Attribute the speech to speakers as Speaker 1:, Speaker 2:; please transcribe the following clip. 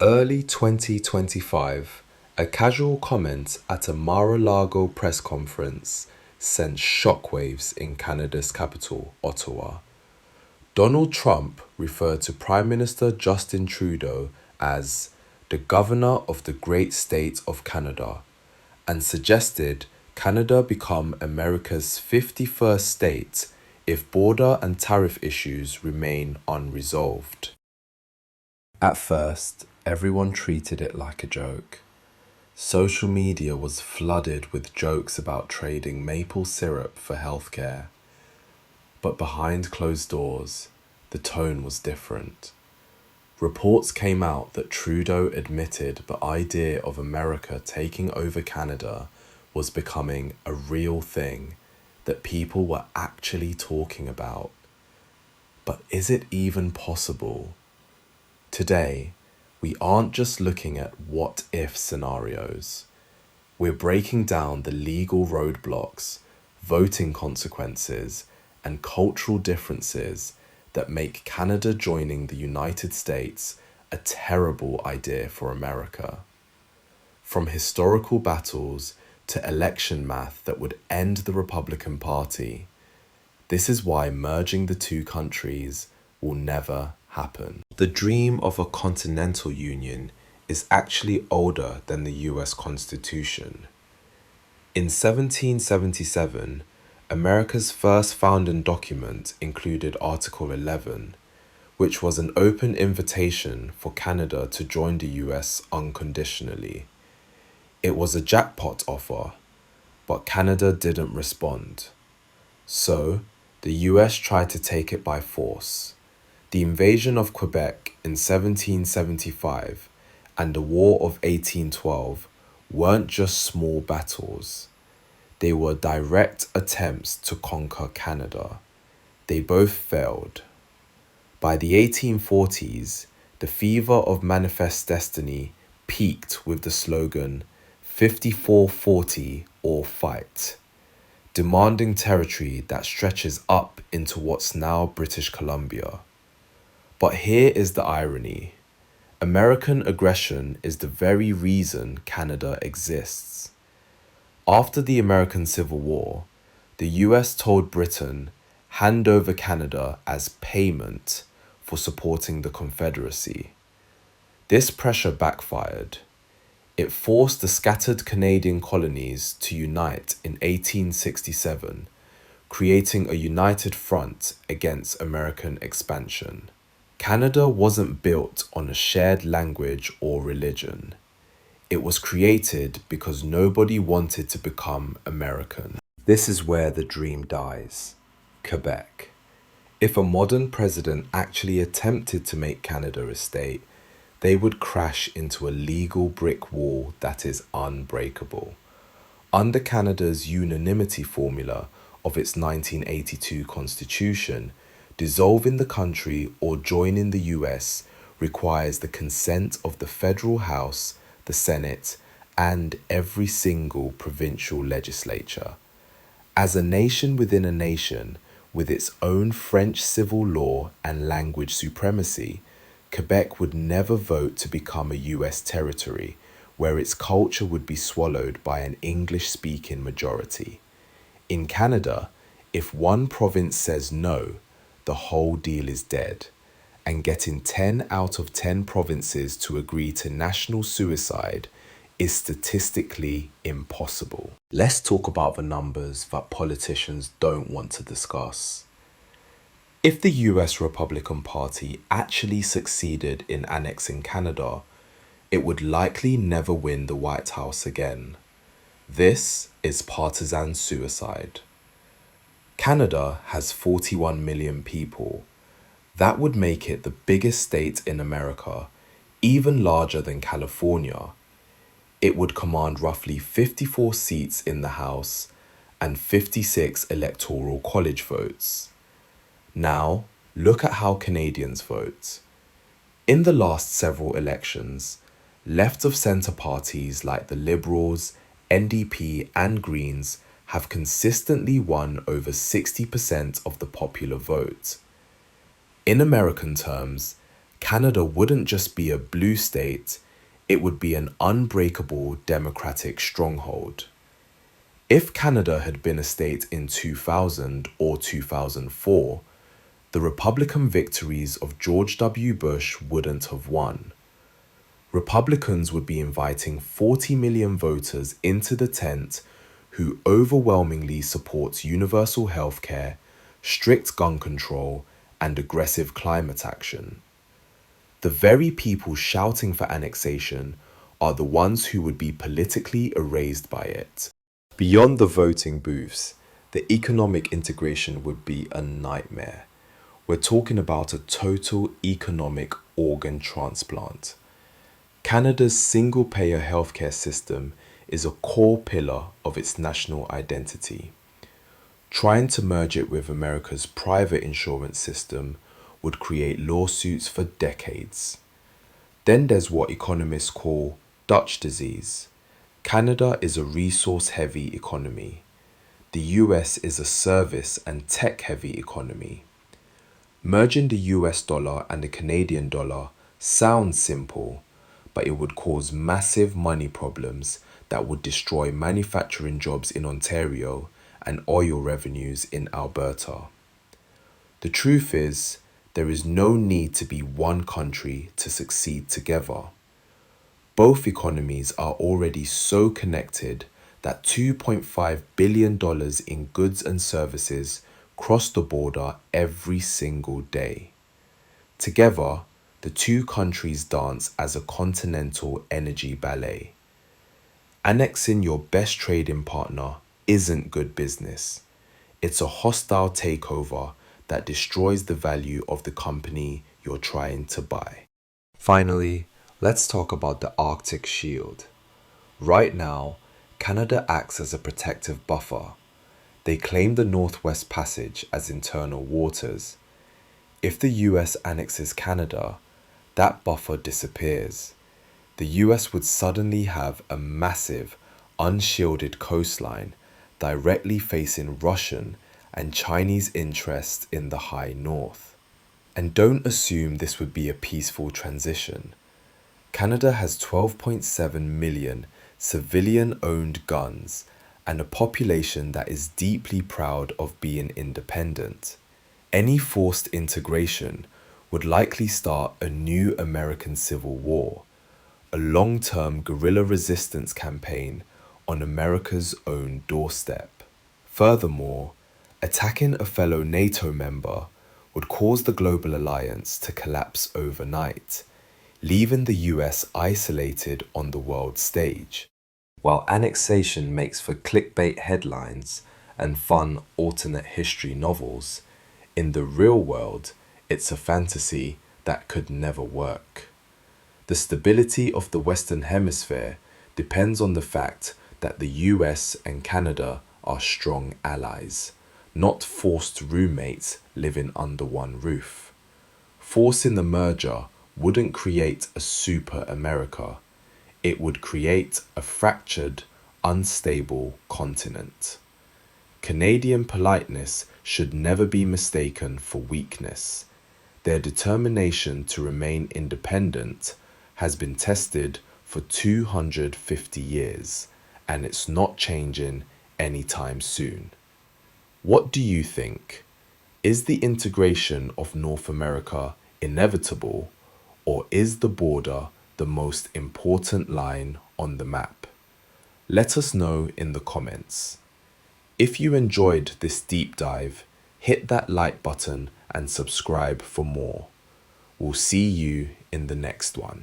Speaker 1: Early 2025, a casual comment at a Mar-a-Lago press conference sent shockwaves in Canada's capital, Ottawa. Donald Trump referred to Prime Minister Justin Trudeau as the governor of the great state of Canada and suggested Canada become America's 51st state if border and tariff issues remain unresolved. At first, everyone treated it like a joke. Social media was flooded with jokes about trading maple syrup for healthcare. But behind closed doors, the tone was different. Reports came out that Trudeau admitted the idea of America taking over Canada was becoming a real thing that people were actually talking about. But is it even possible? Today, we aren't just looking at what-if scenarios. We're breaking down the legal roadblocks, voting consequences, and cultural differences that make Canada joining the United States a terrible idea for America. From historical battles to election math that would end the Republican Party, this is why merging the two countries will never happen. The dream of a continental union is actually older than the US Constitution. In 1777, America's first founding document included Article 11, which was an open invitation for Canada to join the US unconditionally. It was a jackpot offer, but Canada didn't respond. So, the US tried to take it by force. The invasion of Quebec in 1775 and the War of 1812 weren't just small battles. They were direct attempts to conquer Canada. They both failed. By the 1840s, the fever of Manifest Destiny peaked with the slogan 54-40 or fight, demanding territory that stretches up into what's now British Columbia. But here is the irony. American aggression is the very reason Canada exists. After the American Civil War, the US told Britain, hand over Canada as payment for supporting the Confederacy. This pressure backfired. It forced the scattered Canadian colonies to unite in 1867, creating a united front against American expansion. Canada wasn't built on a shared language or religion. It was created because nobody wanted to become American. This is where the dream dies. Quebec. If a modern president actually attempted to make Canada a state, they would crash into a legal brick wall that is unbreakable. Under Canada's Unanimity Formula of its 1982 Constitution, dissolving the country or joining the US requires the consent of the federal House, the Senate, and every single provincial legislature. As a nation within a nation, with its own French civil law and language supremacy, Quebec would never vote to become a US territory, where its culture would be swallowed by an English-speaking majority. In Canada, if one province says no, the whole deal is dead, and getting 10 out of 10 provinces to agree to national suicide is statistically impossible. Let's talk about the numbers that politicians don't want to discuss. If the US Republican Party actually succeeded in annexing Canada, it would likely never win the White House again. This is partisan suicide. Canada has 41 million people. That would make it the biggest state in America, even larger than California. It would command roughly 54 seats in the House and 56 electoral college votes. Now, look at how Canadians vote. In the last several elections, left-of-centre parties like the Liberals, NDP and Greens have consistently won over 60% of the popular vote. In American terms, Canada wouldn't just be a blue state, it would be an unbreakable democratic stronghold. If Canada had been a state in 2000 or 2004, the Republican victories of George W. Bush wouldn't have won. Republicans would be inviting 40 million voters into the tent who overwhelmingly supports universal health care, strict gun control, and aggressive climate action. The very people shouting for annexation are the ones who would be politically erased by it. Beyond the voting booths, the economic integration would be a nightmare. We're talking about a total economic organ transplant. Canada's single-payer healthcare system is a core pillar of its national identity. Trying to merge it with America's private insurance system would create lawsuits for decades. Then there's what economists call Dutch disease. Canada is a resource-heavy economy. The US is a service and tech-heavy economy. Merging the US dollar and the Canadian dollar sounds simple, but it would cause massive money problems that would destroy manufacturing jobs in Ontario and oil revenues in Alberta. The truth is, there is no need to be one country to succeed together. Both economies are already so connected that $2.5 billion in goods and services cross the border every single day. Together, the two countries dance as a continental energy ballet. Annexing your best trading partner isn't good business. It's a hostile takeover that destroys the value of the company you're trying to buy. Finally, let's talk about the Arctic Shield. Right now, Canada acts as a protective buffer. They claim the Northwest Passage as internal waters. If the US annexes Canada, that buffer disappears. The US would suddenly have a massive, unshielded coastline directly facing Russian and Chinese interests in the high north. And don't assume this would be a peaceful transition. Canada has 12.7 million civilian-owned guns and a population that is deeply proud of being independent. Any forced integration would likely start a new American Civil War, a long-term guerrilla resistance campaign on America's own doorstep. Furthermore, attacking a fellow NATO member would cause the global alliance to collapse overnight, leaving the US isolated on the world stage. While annexation makes for clickbait headlines and fun alternate history novels, in the real world, it's a fantasy that could never work. The stability of the Western Hemisphere depends on the fact that the US and Canada are strong allies, not forced roommates living under one roof. Forcing the merger wouldn't create a super America. It would create a fractured, unstable continent. Canadian politeness should never be mistaken for weakness. Their determination to remain independent has been tested for 250 years, and it's not changing anytime soon. What do you think? Is the integration of North America inevitable, or is the border the most important line on the map? Let us know in the comments. If you enjoyed this deep dive, hit that like button and subscribe for more. We'll see you in the next one.